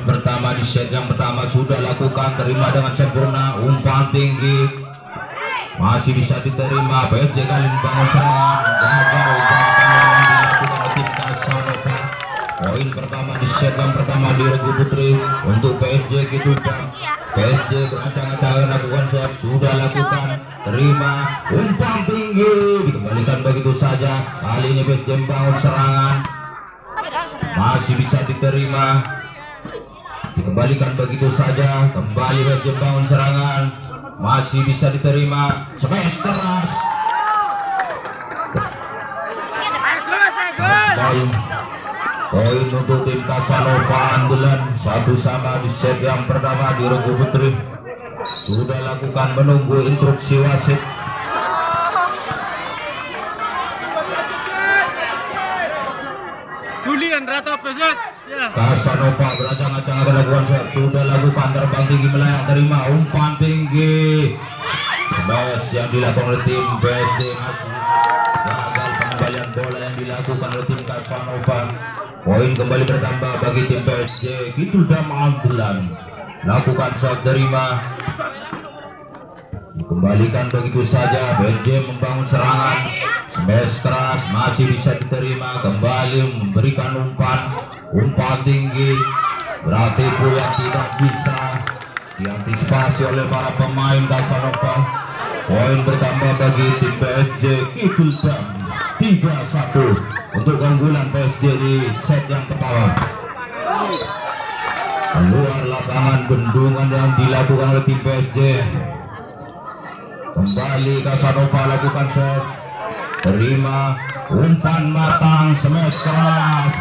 pertama di set yang pertama sudah lakukan, terima dengan sempurna, umpan tinggi masih bisa diterima. PSG kali membangun serangan, gagal umpan yang dilakukan oleh tim Casanova. Poin pertama di set yang pertama di Regu Putri untuk PSG gitu. PSG berancang-ancang lakukan set, sudah lakukan, terima, umpan tinggi dikembalikan begitu saja. Kali ini PSG membangun serangan, masih bisa diterima, dikembalikan begitu saja. Kembali PSG membangun serangan, masih bisa diterima, smash keras. Poin untuk tim Casanova, andalan 1-1 di set yang pertama di Regu Putri. Sudah lakukan, menunggu instruksi wasit. Julian Rata Pesat. Casanova berancang-ancang akan lakukan set, sudah lakukan, terbang tinggi melayang, terima, umpan tinggi. Smash yang dilakukan oleh tim PSG, masih gagal pengembalian bola yang dilakukan oleh tim Casanova. Poin kembali bertambah bagi tim PSG. Gitu dah andalan, lakukan shot, terima, dikembalikan begitu saja. PSG membangun serangan, smash keras, masih bisa diterima, kembali memberikan umpan tinggi. Berarti yang tidak bisa diantisipasi oleh para pemain Casanova. Poin bertambah bagi tim PSG. Itu dah 3-1 untuk keunggulan PSG di set yang pertama. Keluar lapangan, bendungan yang dilakukan oleh tim PSG. Kembali Casanova lakukan set, terima, umpan matang, smash keras,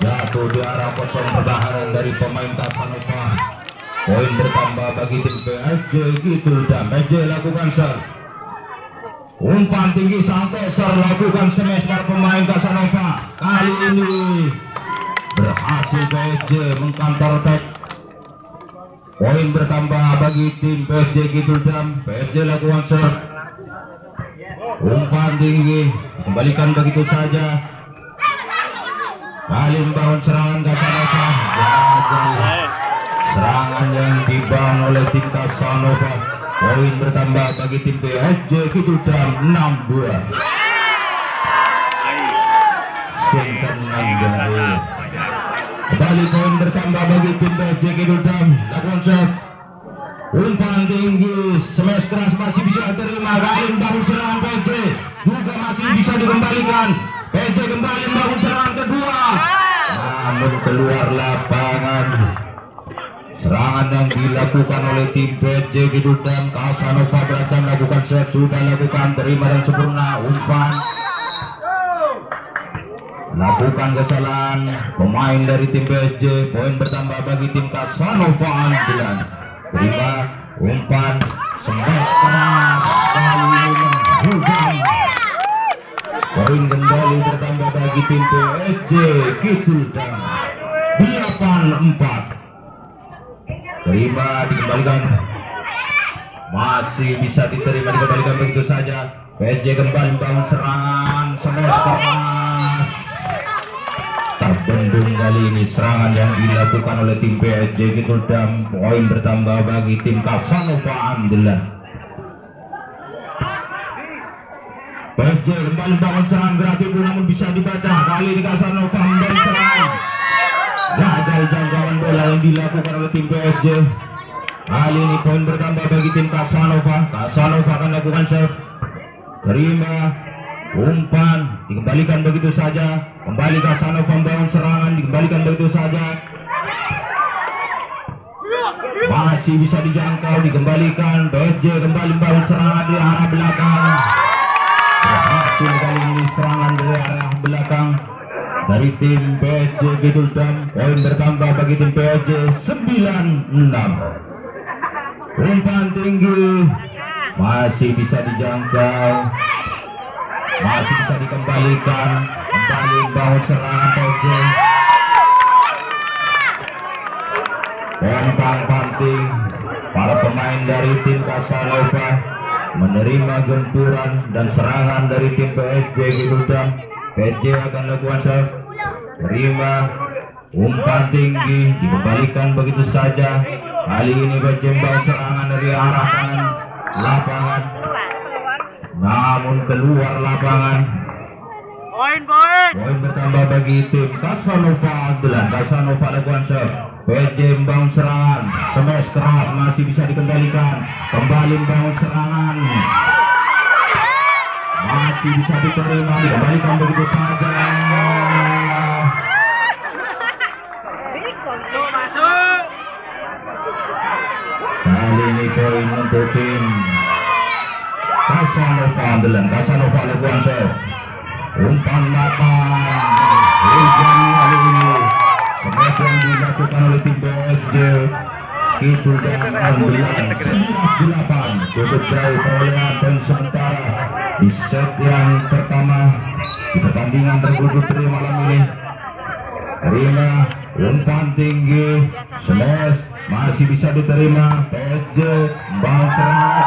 jatuh di arah kosong pertahanan dari pemain Casanova. Poin bertambah bagi tim PSG. Gitu dan PSG lakukan set, umpan tinggi, Santosa lakukan smash para pemain Casanova. Kali ini berhasil PSG mengcounter attack. Poin bertambah bagi tim PSG. Gitu dan PSG lakukan set, umpan tinggi, kembalikan begitu saja. Kali membangun serangan Casanova, gagal serangan yang dibangun oleh tim Casanova. Poin bertambah bagi tim PSG. Gitu dan 6-2. Singkat dari kembali, poin bertambah bagi tim PSG. Gitu dan lakukan set, umpan tinggi, smash keras, masih bisa terima. Kali membangun serangan PSG juga masih bisa dikembalikan. PSG kembali membangun serangan kedua, namun keluar lapangan. Serangan yang dilakukan oleh tim PSG. Gitu dan Casanova berancang melakukan set, sudah lakukan, terima dan sempurna, umpan, lakukan kesalahan pemain dari tim PSG. Poin bertambah bagi tim Casanova, andalan, terima, umpan, smash keras, kali ini menghujam. Poin kembali bertambah bagi tim PSG. Gitu dan 8-4. Terima, dikembalikan, masih bisa diterima, dikembalikan begitu saja. PSG kembali membangun serangan, smash keras, terbendung kali ini serangan yang dilakukan oleh tim PSG. Gitu dan poin bertambah bagi tim Casanova, andalan. PSG kembali membangun serangan gratis, namun bisa dibaca. Kali ini Casanova membangun serangan, gagal jangkauan bola yang dilakukan oleh tim PSG. Kali ini poin bertambah bagi tim Casanova. Casanova akan lakukan serve, terima, umpan, dikembalikan begitu saja. Kembali Casanova membangun serangan, dikembalikan begitu saja. Masih bisa dijangkau, dikembalikan. PSG kembali membangun serangan di arah belakang. Berhasil kali ini serangan dari arah belakang dari tim PSG. Gitu dan poin bertambah bagi tim PSG 9-6. Umpan tinggi, masih bisa dijangkau, masih bisa dikembalikan. Kembali membangun serangan PSG. Tentang panting, para pemain dari tim Casanova menerima gempuran dan serangan dari tim PSG. Gitu dan PSG akan lakukan serve, terima, umpan tinggi dikembalikan begitu saja. Kali ini berjembal serangan dari arah kanan lapangan, namun keluar lapangan. Poin bertambah bagi tim Casanova Andalan. Casanova lakukan serve, berjembal serangan, smash keras masih bisa dikendalikan. Kembali membangun serangan, masih bisa diterima, dikembalikan begitu saja. Kali ini poin untuk tim Casanova Andalan. Casanova lakukan serve, umpan matang, hujan kali ini. Smash yang dilakukan oleh tim PSG itu dan Andalan 11-8, cukup jauh perolehan dan sementara di set yang pertama di pertandingan tergugur malam ini. Terima umpan tinggi, smash masih bisa diterima. PSG bang serangan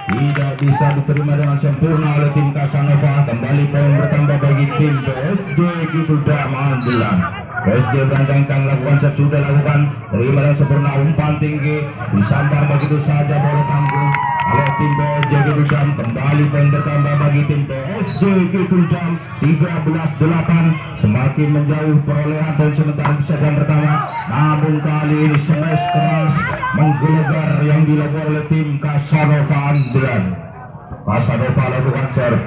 tidak bisa diterima dengan sempurna oleh tim Casanova. Kembali poin bertambah bagi tim PSG gitu Andalan. PSG berancangkan lakukan set, sudah lakukan, terima dan sempurna, umpan tinggi disambar begitu saja, bola tanggung oleh tim PSG gitu. Kembali poin bertambah bagi tim PSG gitu 13-8, semakin menjauh perolehan dan sementara di set yang pertama. Namun kali ini smash keras menggelegar yang dilakukan oleh tim Casanova Andalan. Casanova lakukan serve,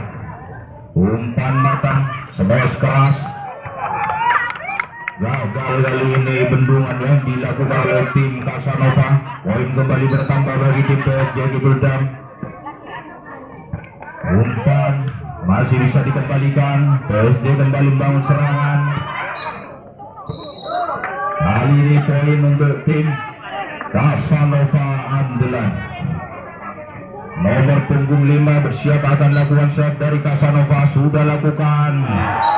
umpan matang, smash keras. Gagal kali ini bendungan yang dilakukan oleh tim Casanova. Poin kembali bertambah bagi tim PSG Gibran. Umpan masih bisa dikembalikan. PSG kembali membangun serangan. Kali ini poin untuk tim Casanova Andalan. Nomor punggung 5 bersiap akan lakukan serve dari Casanova, sudah lakukan,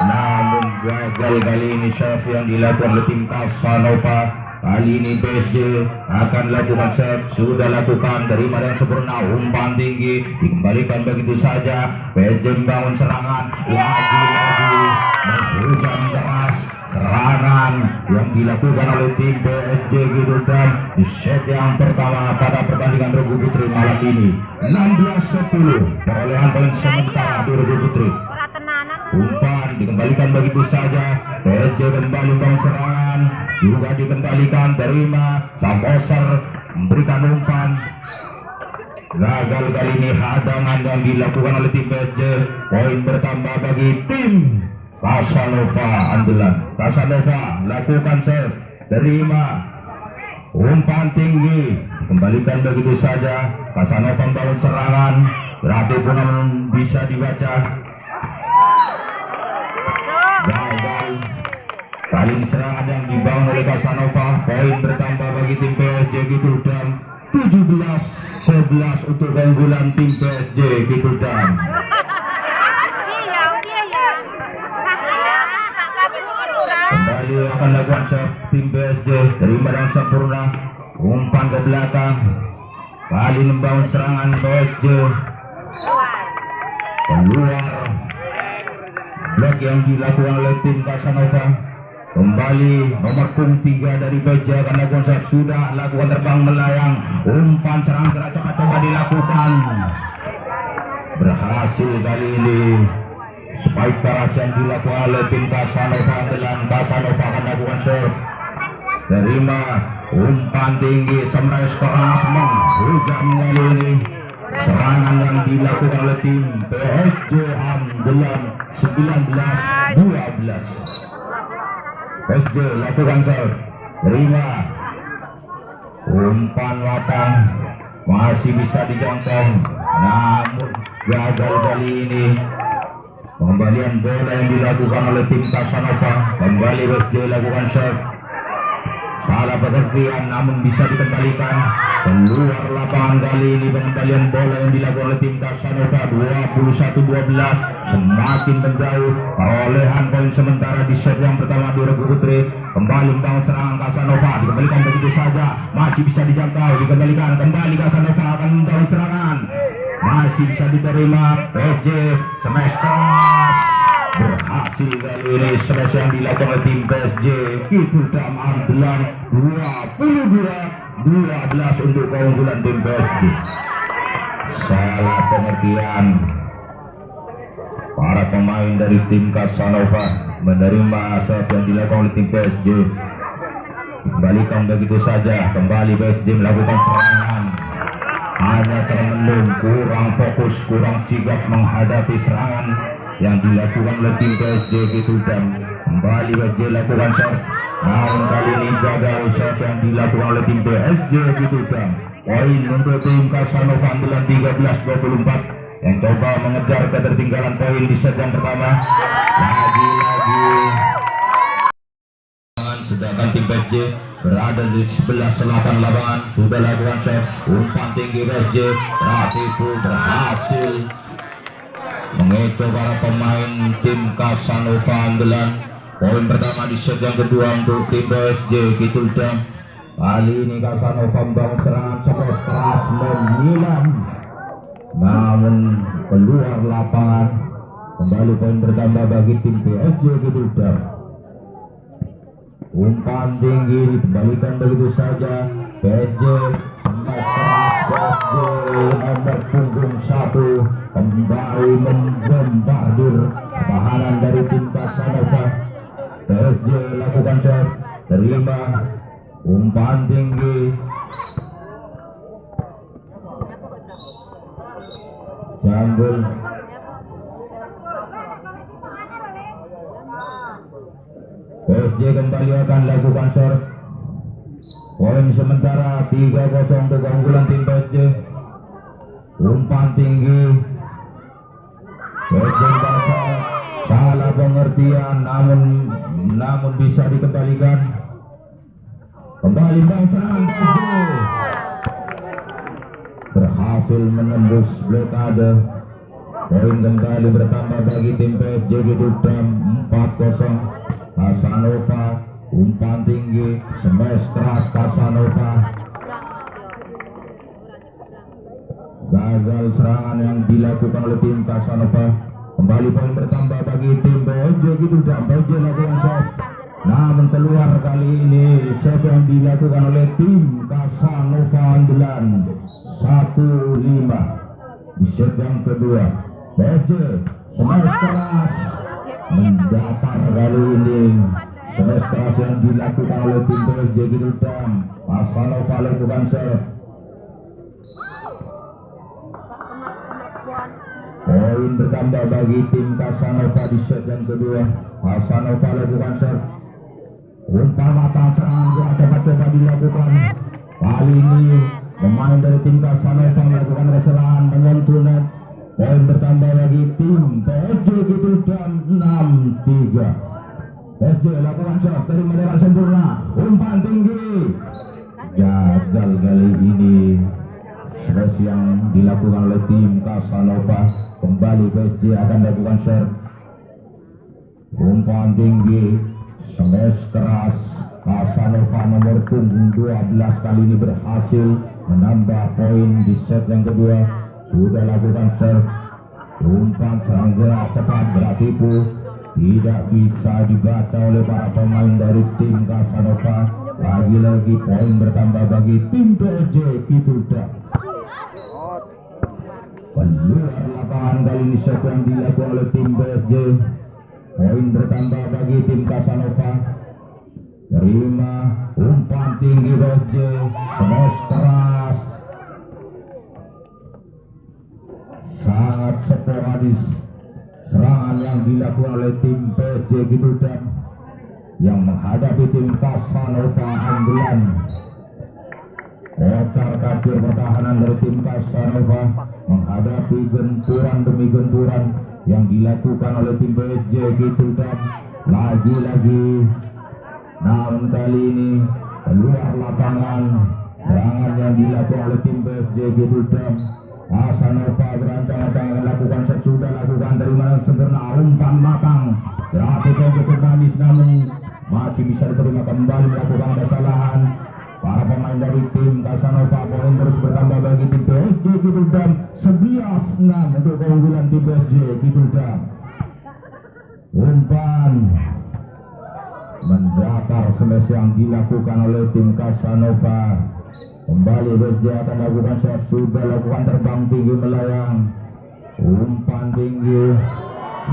namun gagal kali ini serve yang dilakukan oleh tim Casanova. Kali ini PSG akan lakukan serve, sudah lakukan, terima dengan sempurna, umpan tinggi dikembalikan begitu saja. PSG membangun serangan, lagi-lagi menghujam keras serangan yang dilakukan oleh tim PSG Gibran di set yang pertama pada pertandingan Regu Putri malam ini. 16-10 perolehan poin sementara di Regu Putri. Umpan dikembalikan begitu saja. PSG kembali membangun serangan, juga dikembalikan, terima, Samposer memberikan umpan. Gagal kali ini hadangan yang dilakukan oleh tim PSG. Poin bertambah bagi tim Casanova Andalan. Casanova lakukan serve, terima, umpan tinggi kembalikan begitu saja. Casanova membangun serangan, berarti pun bisa dibaca. Gagal kali ini serangan yang dibangun oleh Casanova. Poin bertambah bagi tim PSG Gibran, 17-11 untuk keunggulan tim PSG Gibran. Kembali akan lakukan serve tim PSG, terima dengan sempurna, umpan ke belakang. Kali membangun serangan PSG, keluar blok yang dilakukan oleh tim Casanova. Kembali nomor punggung 3 dari PSG akan lakukan serve, sudah lakukan terbang melayang, umpan serangan gerak cepat coba dilakukan, berhasil kali ini. Spike keras yang dilakukan oleh tim Casanova Andalan. Casanova akan lakukan serve, terima, umpan tinggi, smash keras menghujam kali ini. Serangan yang dilakukan oleh tim PSG Andalan 19-12. PSG lakukan serve, terima, umpan matang masih bisa dijangkau, namun gagal kali ini. Pengembalian bola yang dilakukan oleh tim Casanova. Kembali PSG lakukan serve, salah pengertian namun bisa dikembalikan keluar lapangan. Kali ini pengembalian bola yang dilakukan oleh tim Casanova 21-12, semakin menjauh perolehan poin sementara di set yang pertama di Regu Putri. Kembali membangun serangan Casanova, dikembalikan begitu saja, masih bisa dijangkau, dikembalikan kembali. Casanova akan membangun serangan, masih bisa diterima. PSG smash cross berhasil kali ini smash yang dilakukan oleh tim PSG itu dalam andalan 22-12 untuk keunggulan tim PSG. Salah pengertian, para pemain dari tim Casanova menerima saat yang dilakukan oleh tim PSG. Kembalikan begitu saja, kembali PSG melakukan serangan, hanya termenung, kurang fokus, kurang sigap menghadapi serangan yang dilakukan oleh tim PSG gitu. Dan kembali PSG lakukan shot, namun kali ini gagal shot yang dilakukan oleh tim PSG gitu. Dan poin untuk tim Casanova andalan 13-24 yang coba mengejar ketertinggalan poin di set yang pertama. Lagi-lagi sedangkan tim PSG berada di sebelah selatan lapangan, sudah lakukan shot, umpan tinggi PSG berhasil mengecoh para pemain tim Casanova andalan. Poin pertama di set yang kedua untuk tim PSG gitu. Dan kali ini Casanova membangun serangan sangat keras menyilam, namun keluar lapangan. Kembali poin bertambah bagi tim PSG gitu. Dan umpan tinggi dikembalikan begitu saja. PSG sangat keras, PSG nomor punggung 1 kembali membombardir pertahanan dari tim Casanova. PSG lakukan shot, terima, umpan tinggi, jambul. PSG kembali akan lakukan shot. Poin sementara 3-0 untuk keunggulan tim PSG. Umpan tinggi, PSG salah pengertian, namun bisa dikembalikan. Kembali serangan PSG berhasil menembus blokade. Poin kembali bertambah bagi tim PSG gitu. Dan 4-0. Casanova, umpan tinggi, smash keras Casanova. Gagal serangan yang dilakukan oleh tim Casanova. Kembali poin bertambah bagi tim PSG gitu. Dan PSG lakukan shot, namun keluar kali ini shot yang dilakukan oleh tim Casanova andalan 1-5 di set yang kedua. PSG smash keras mendatar kali ini, smash keras yang dilakukan oleh tim PSG gitu. Dan Casanova lakukan shot. Poin bertambah bagi tim Casanova di set yang kedua. Casanova lakukan shot, umpan matang, serangan gerak coba dilakukan. Kali ini pemain dari tim Casanova melakukan kesalahan menyentuh net. Poin bertambah bagi tim PSG gitu. Dan 6-3. PSG lakukan shot, terima dengan sempurna, umpan tinggi, gagal kali ini. Smash yang dilakukan oleh tim Casanova. Kembali PSG akan lakukan shot, umpan tinggi, smash keras. Casanova nomor punggung 12 kali ini berhasil menambah poin di set yang kedua. Sudah lakukan shot, umpan serang gerak cepat beratipu, tidak bisa dibaca oleh para pemain dari tim Casanova. Lagi-lagi poin bertambah bagi tim PSG gitu. Keluar lapangan kali ini shot yang dilakukan oleh tim PSG. Poin bertambah bagi tim Casanova. Terima, umpan tinggi PSG, smash keras, sangat sporadis serangan yang dilakukan oleh tim PSG gitu. Dan yang menghadapi tim Casanova andalan, kocar kacir pertahanan dari tim Casanova menghadapi genturan demi genturan yang dilakukan oleh tim PSG gitu. Dan lagi-lagi, namun kali ini keluar lapangan serangan yang dilakukan oleh tim PSG gitu. Dan Casanova berancang-ancang melakukan shot, sudah lakukan, terima sempurna, umpan matang, berarti cukup manis, namun masih bisa diterima. Kembali melakukan kesalahan para pemain dari tim Casanova. Poin terus bertambah bagi tim PSG gitu. Dan 11-6 untuk keunggulan tim PSG gitu. Dan Umpan mendatar smash yang dilakukan oleh tim Casanova. Kembali BJ akan lakukan shot, sudah lakukan terbang tinggi melayang. Umpan tinggi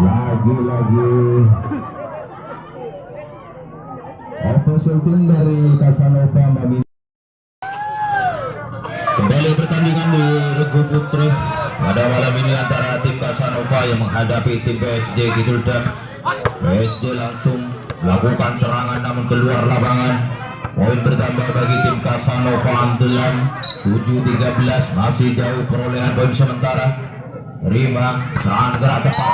lagi-lagi. Official tim dari Casanova meminta kembali pertandingan di Regu Putri pada malam ini antara tim Casanova yang menghadapi tim PSG Kidul-Dam. PSG langsung melakukan serangan namun keluar lapangan. Poin bertambah bagi tim Casanova Andalan 7-13, masih jauh perolehan poin sementara. Terima serangan gerak cepat.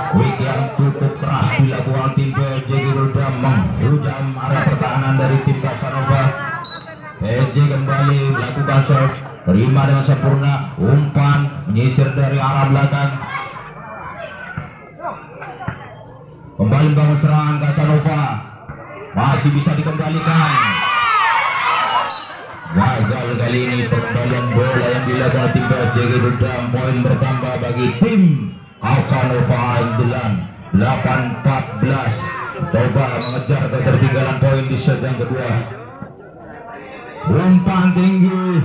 Quick yang cukup keras dilakukan tim PSG Kidul-Dam menghujam arah pertahanan dari tim Casanova. PSG kembali melakukan shot, terima dengan sempurna. Umpan menyisir dari arah belakang. Kembali bangun serangan Casanova, masih bisa dikembalikan. Gagal kali ini pengembalian bola yang dilakukan tim PSG Kidul-Dam. Poin bertambah bagi tim Casanova Andalan 8-14. Coba mengejar ketertinggalan poin di set yang kedua. Umpan tinggi,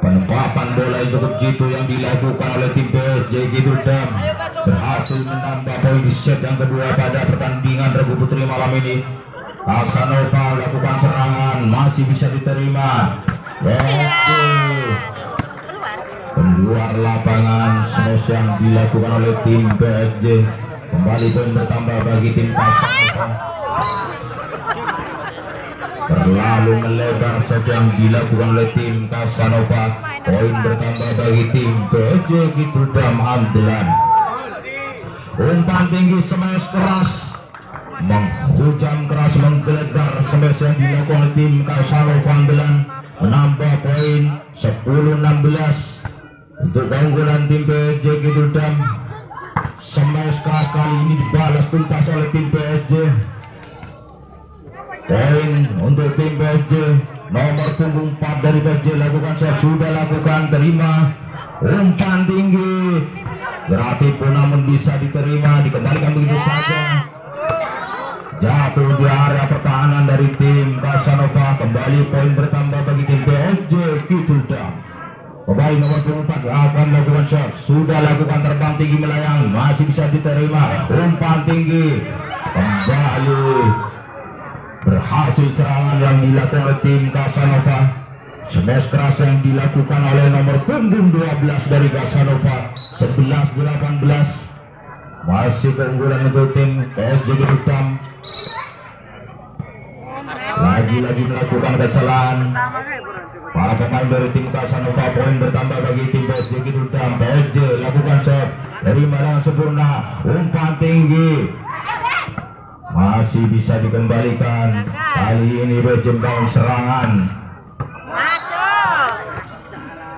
penempatan bola yang cukup jitu yang dilakukan oleh tim PSG Kidul-Dam berhasil menambah poin di set yang kedua pada pertandingan Regu Putri malam ini. Casanova lakukan serangan, masih bisa diterima. Keluar lapangan, smash yang dilakukan oleh tim PSG. Kembali poin bertambah bagi tim Casanova. Terlalu melebar shot yang dilakukan oleh tim Casanova. Poin bertambah bagi tim PSG Kidul-Dam Andalan. Umpan tinggi, smash keras, menghujam keras, menggelegar smash yang dilakukan oleh tim Casanova Andalan, menambah poin 10-16 untuk keunggulan tim PSG Kidul-Dam. Smash keras kali ini dibalas tuntas oleh tim PSG. Poin untuk tim PSG, nomor punggung 4 dari PSG lakukan shot, sudah lakukan, terima. Umpan tinggi, berarti pun namun bisa diterima, dikembalikan begitu saja. Jatuh di area pertahanan dari tim Casanova. Kembali poin bertambah bagi tim PSG Kidul-Dam. Kembali nomor punggung 4 akan lakukan shot, sudah lakukan terbang tinggi melayang, masih bisa diterima. Umpan tinggi, kembali berhasil serangan yang dilakukan oleh tim Casanova. Smash keras yang dilakukan oleh nomor punggung 12 dari Casanova. 11-18, masih keunggulan untuk tim PSG Kidul-Dam. Lagi-lagi melakukan kesalahan para pemain dari tim Casanova. Poin bertambah bagi tim PSG Kidul-Dam. PSG lakukan shot, terima dengan sempurna. Umpan tinggi, masih bisa dikembalikan. Kali ini BJ bangun serangan.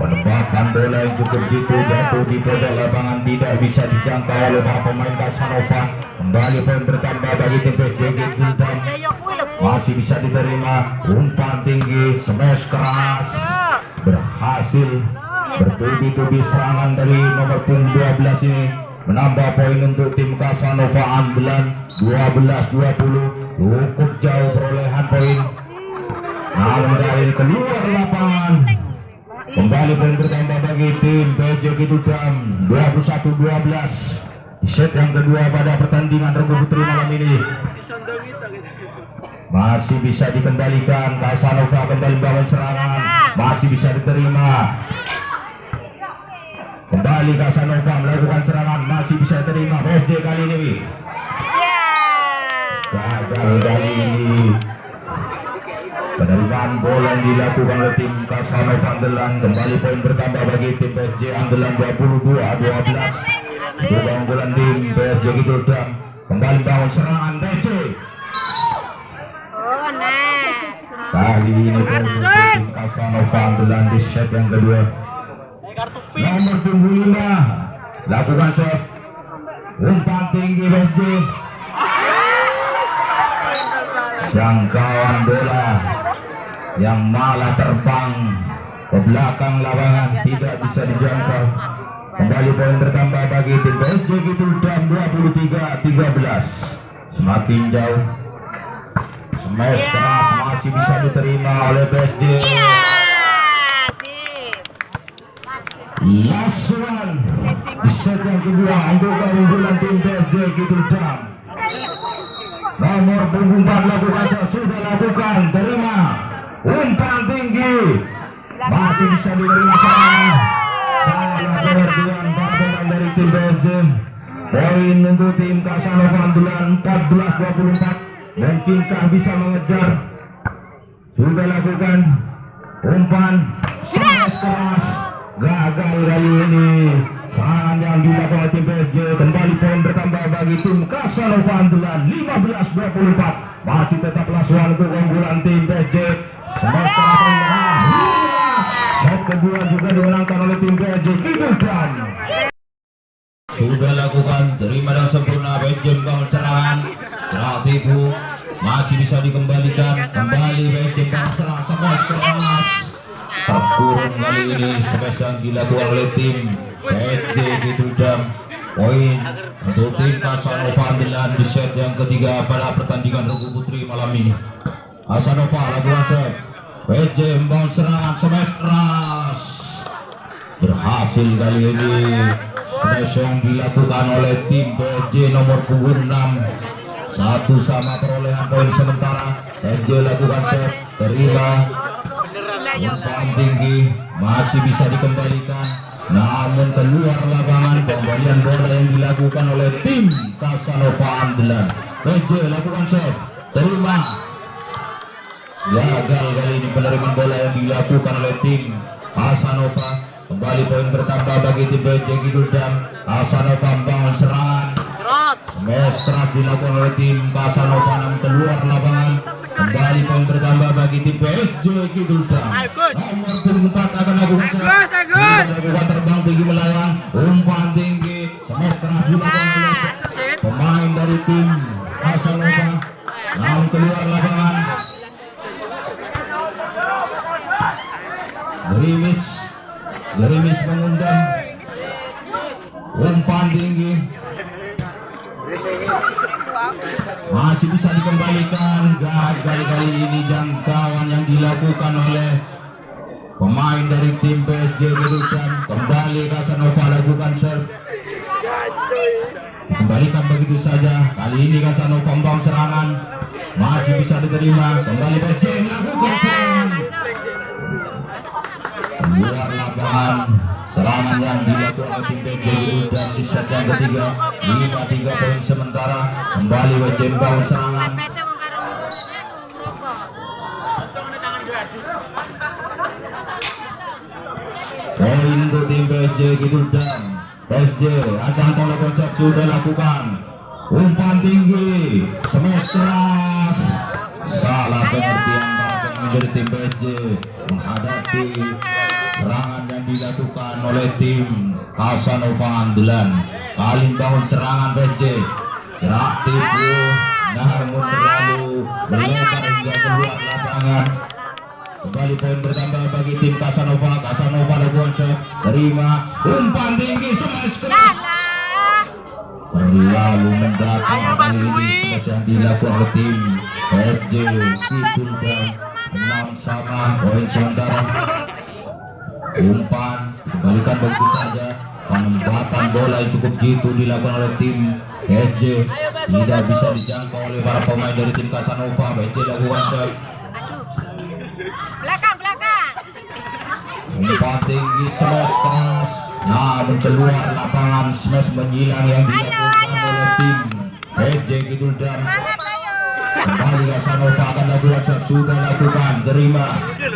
Penempatan bola yang cukup jitu jatuh di pojok lapangan, tidak bisa dijangkau oleh para pemain Casanova. Kembali poin bertambah bagi tim PSG Kidul-Dam, masih bisa diterima. Umpan tinggi, smash keras, berhasil bertubi-tubi serangan dari nomor punggung 12 ini, menambah poin untuk tim Casanova Andalan 12-20. Cukup jauh perolehan poin, namun dari keluar lapangan. Kembali poin bertambah bagi tim PSG Kidul-Dam 21-12 di set yang kedua pada pertandingan Regu Putri malam ini. Masih bisa dikembalikan. Casanova kembali bangun serangan, masih bisa diterima. Kembali Casanova melakukan serangan, masih bisa diterima. PSG kali ini gagal kali ini. Penerimaan bola yang dilakukan oleh tim Casanova Andalan. Kembali poin bertambah bagi tim PSG Andalan 22-12. Keunggulan tim PSG Kidul-Dam. Kembali bangun serangan BJ. Kali ini poin untuk tim Casanova Andalan di set yang kedua. Nomor punggung 5 lakukan shot, umpan tinggi BJ. Jangkauan bola yang malah terbang ke belakang lapangan, tidak bisa dijangkau. Kembali poin bertambah bagi tim PSG Kidul-Dam 23-13. Semakin jauh. Smash keras masih bisa diterima oleh PSG. Last one. Di set yang kedua untuk keunggulan tim PSG Kidul-Dam. Nomor punggung 4 lakukan, sudah lakukan, terima. Umpan tinggi. Masih bisa diterima serangan. Salah pengertian pemain dari tim PSG. Poin untuk tim Casanova Andalan 14-24. Mungkinkah bisa mengejar? Sudah lakukan. Umpan sangat keras. Gagal kali ini. Serangan yang dilakukan oleh tim PSG. Kembali poin bertambah bagi tim Casanova Andalan 15-24. Masih tetap lasuan untuk keunggulan tim PSG. Semesta menyerah. Set kedua juga dimenangkan oleh tim PSG Kidul-Dam. Sudah lakukan, terima dengan sempurna. PSG membangun serangan. Tipu masih bisa dikembalikan. Kembali PSG membangun serangan. Smash keras. Terkurung kali ini. Smash yang dilakukan oleh tim PSG Kidul-Dam. Poin untuk tim Casanova Andalan di set yang ketiga pada pertandingan regu putri malam ini. Casanova lakukan set. PSG membangun serangan. Smash keras. Berhasil kali ini. Smash yang dilakukan oleh tim PSG nomor punggung 6. Satu sama perolehan poin sementara. PSG lakukan set. Terima. Umpan tinggi. Masih bisa dikembalikan. Namun keluar lapangan. Pembalian bola yang dilakukan oleh tim Casanova Andalan. PSG lakukan set. Terima. Gagal kali ini penerimaan bola yang dilakukan oleh tim Casanova. Kembali poin bertambah bagi tim PSG Kidul-Dam. Casanova membangun serangan. Smash keras dilakukan oleh tim Casanova, namun keluar lapangan. Kembali poin bertambah bagi tim PSG Kidul-Dam. Nomor 4 akan lakukan terbang tinggi melayang. Umpan tinggi. Smash keras dilakukan oleh pemain dari tim Casanova, namun keluar lapangan. Gerimis mengundang. Umpan tinggi. Masih bisa dikembalikan. Gagal kali ini jangkauan yang dilakukan oleh pemain dari tim PSG Kidul-Dam. Kembali Casanova lakukan serve. Kembalikan begitu saja. Kali ini Casanova membangun serangan. Masih bisa diterima. Kembali PSG melakukan serangan. Luar lapangan. Serangan yang dilakukan oleh tim PSG Kidul-Dam di set yang ketiga. 5-3 poin sementara. Kembali PSG membangun serangan. Poin untuk tim PSG Kidul-Dam. PSG akan tolak konsep sudah lakukan. Umpan tinggi. Smash keras. Salah pengertian dari tim PSG menghadapi serangan yang dilakukan oleh tim Casanova Andalan. Kali bangun serangan PSG. Gerak tipu, namun terlalu melebar hingga keluar lapangan. Kembali poin bertambah bagi tim Casanova. Casanova lakukan shot, terima. Umpan tinggi, smash keras. Terlalu mendatar kali ini smash yang dilakukan oleh tim PSG Kidul-Dam. 6 sama poin sementara. Umpan kembalikan begitu saja. Penempatan bola yang cukup jitu dilakukan oleh tim PSG. Tidak bisa dijangkau oleh para pemain dari tim Casanova. PSG lakukan shot. Belakang. Umpan tinggi, smash keras. Namun keluar lapangan. Smash menyilang yang dilakukan oleh tim PSG Kidul-Dam. Kembali Casanova akan lakukan shot. Sudah lakukan, terima.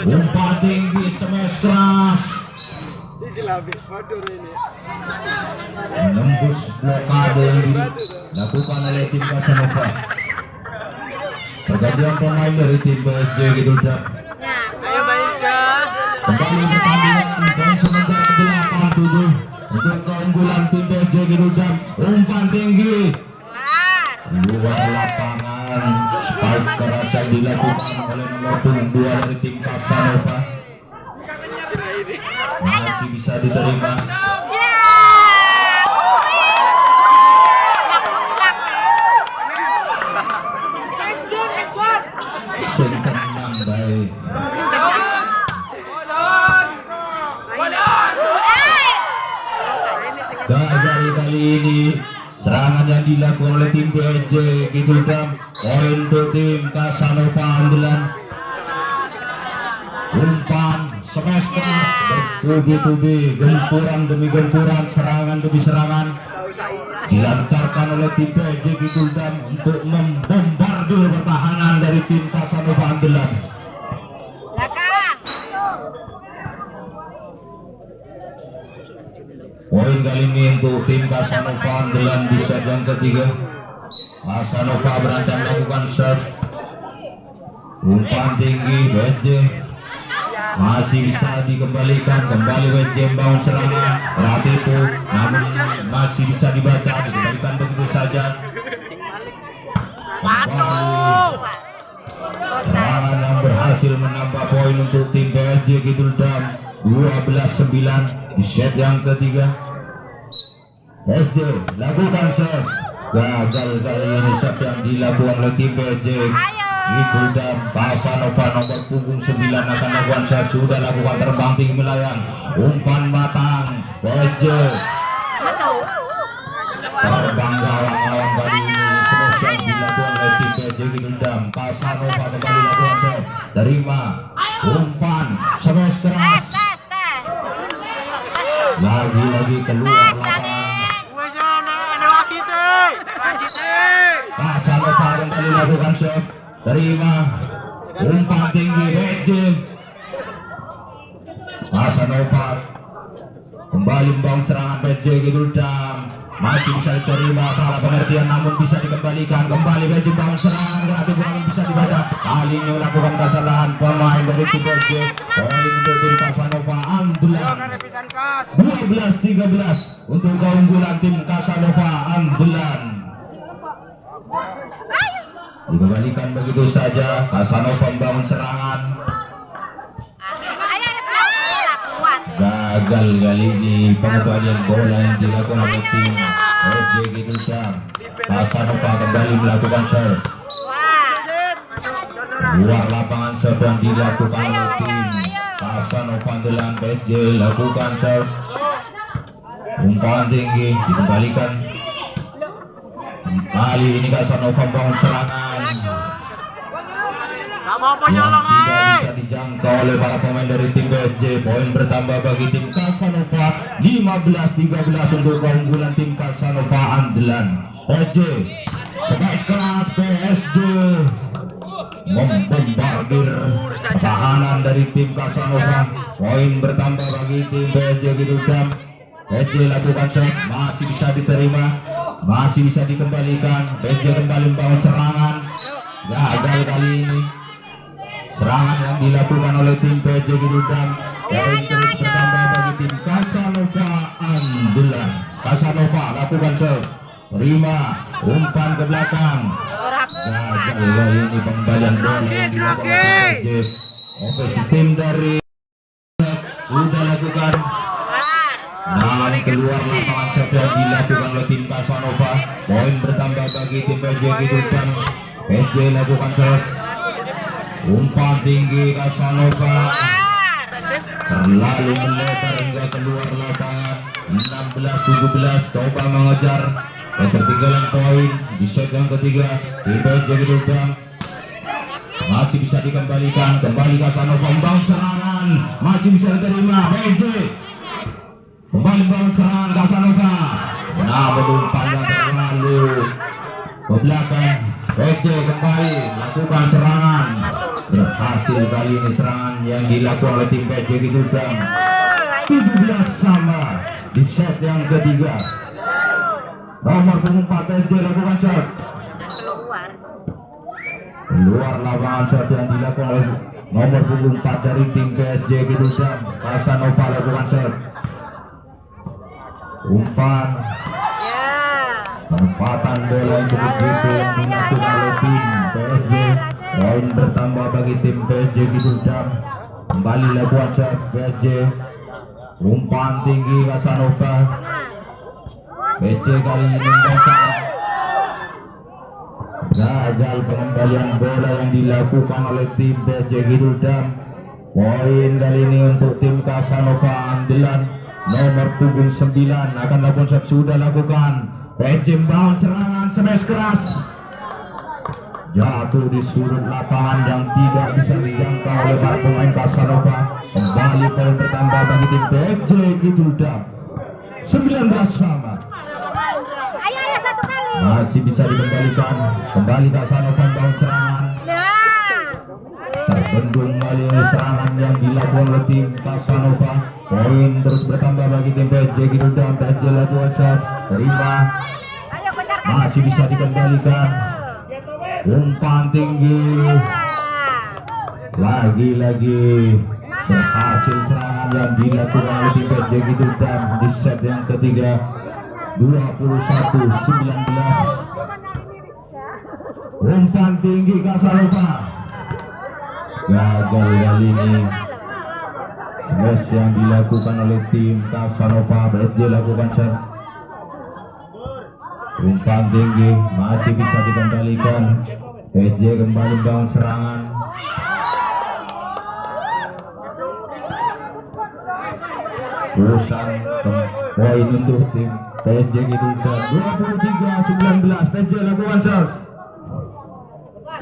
Umpan tinggi, smash keras. Menembus blokade yang dilakukan oleh tim Casanova. Pergantian pemain dari tim PSG Kidul-Dam. Kembali pertandingan poin sementara 8-7 untuk keunggulan tim PSG Kidul-Dam. Umpan tinggi. Luar lapangan. Spike keras yang dilakukan oleh nomor 2 dari tim Casanova. Masih bisa diterima. sing tenang baik. Gagal kali ini serangan yang dilakukan oleh tim PSG gitu dam. Poin untuk tim Casanova Andalan. Umpan smash keras bertubi-tubi, gempuran demi gempuran, serangan demi serangan dilancarkan oleh tim PSG gitu dam untuk membombardir pertahanan dari tim Casanova Andalan. Poin kali ini untuk tim Casanova Andalan di set yang ketiga. Casanova berancang melakukan serve. Umpan tinggi PSG masih bisa dikembalikan, kembali PSG membangun serangan. Berarti itu namun masih bisa dibaca, dikembalikan begitu saja. Serangan yang berhasil menambah poin untuk tim PSG gitu dam. 12-9 di set yang ketiga. PSG lakukan serve. Gagal kali ini serve yang dilakukan oleh tim PSG. Itu dan Casanova nomor punggung 9 akan lakukan serve. Sudah lakukan terbang tinggi melayang. Umpan matang PSG. Terbang gawang-gawang kali ini. Terus yang dilakukan oleh tim PSG gitu dan Casanova kembali lakukan serve. Terima umpan smash keras. Lagi-lagi keluar Casanova kembali lakukan serve. Terima umpan tinggi PSG. Casanova kembali membangun serangan PSG gitu dam. Masih bisa diterima, salah pengertian namun bisa dikembalikan. Kembali PSG membangun serangan kreatif namun bisa dibaca. Kali ini melakukan kesalahan pemain dari tim PSG. Poin untuk tim Casanova Andalan 12-13 untuk keunggulan tim Casanova Andalan. Dikembalikan begitu saja. Casanova membangun serangan. Gagal kali ini pengembalian bola yang dilakukan oleh tim PSG gitu dam. Casanova kembali melakukan serve. Luar lapangan serve yang dilakukan oleh tim Casanova Andalan. PSG lakukan serve. Umpan tinggi dikembalikan. Kali ini Casanova membangun serangan yang tidak bisa dijangkau oleh para pemain dari tim PSG. Poin bertambah bagi tim Casanova 15-13 untuk keunggulan tim Casanova Andalan. PSG smash keras. PSG membombardir pertahanan dari tim Casanova. Poin bertambah bagi tim PSG gitu dam. PSG lakukan serve, masih bisa diterima, masih bisa dikembalikan. PSG kembali membangun serangan. Gagal kali ini serangan yang dilakukan oleh tim PSG gitu dam. Poin terus bertambah bagi tim Casanova Andalan. Casanova lakukan serve. Terima umpan ke belakang. Gagal kali ini pengembalian bola yang dilakukan oleh PSG. Ofensi tim dari sudah lakukan. Nah, keluar lapangan serve yang dilakukan oleh tim Casanova. Poin bertambah bagi tim PSG gitu dam. PSG lakukan serve. Umpan tinggi Casanova terlalu melebar hingga keluar lapangan. 16-17 coba mengejar ketertinggalan poin di set yang ketiga. Tim PSG gitu dam. Masih bisa dikembalikan. Kembali Casanova membangun serangan. Masih bisa diterima PSG. Kembali membangun serangan Casanova. Namun umpannya terlalu ke belakang. PSG kembali lakukan serangan. Berhasil kali ini serangan yang dilakukan oleh tim PSG gitu dam. 17 sama di set yang ketiga. Nomor punggung 4 PSG lakukan serve. Keluar lapangan serve yang dilakukan oleh nomor punggung 4 dari tim PSG gitu dam. Casanova lakukan serve. Umpan penempatan bola yang cukup gitu yang dilakukan oleh tim PSG. Poin bertambah bagi tim PSG gitu dam. Kembali lakukan serve PSG. Umpan tinggi Casanova. PSG kali ini membaca. Gagal pengembalian bola yang dilakukan oleh tim PJ Giduldam. Poin kali ini untuk tim Casanova Andalan nomor punggung 9 akan lakukan shot, sudah lakukan. PJ membangun serangan smash keras. Jatuh di sudut lapangan yang tidak bisa dijangkau oleh para pemain Casanova. Kembali poin bertambah bagi tim PJ Giduldam. 19 sama. Masih bisa dikembalikan. Kembali Casanova membangun serangan. Terbendung kembali serangan yang dilakukan oleh tim Casanova. Poin terus bertambah bagi tim PJ Giduldam. PJ lakukan shot, terima. Masih bisa dikembalikan. Umpan tinggi. Lagi-lagi berhasil serangan yang dilakukan oleh tim PJ Giduldam di set yang ketiga. 21-19. Umpan tinggi Casanova. Gagal kali ini. Smash yang dilakukan oleh tim Casanova. PJ lakukan shot. Umpan tinggi masih bisa dikembalikan. PJ kembali membangun serangan. Urusan poin untuk tim PJ Giduldam. 23-19. PJ lakukan shot.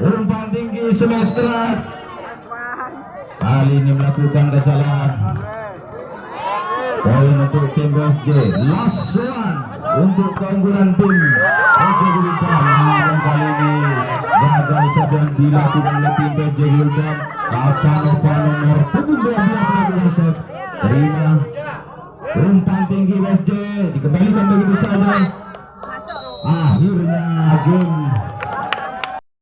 Umpan tinggi smash keras. Kali ini melakukan kesalahan. Poin untuk tim PJ. Last one untuk keunggulan tim PJ Giduldam. Dan kali ini gagal sedang dilakukan oleh tim PJ Giduldam. Casanova nomor 12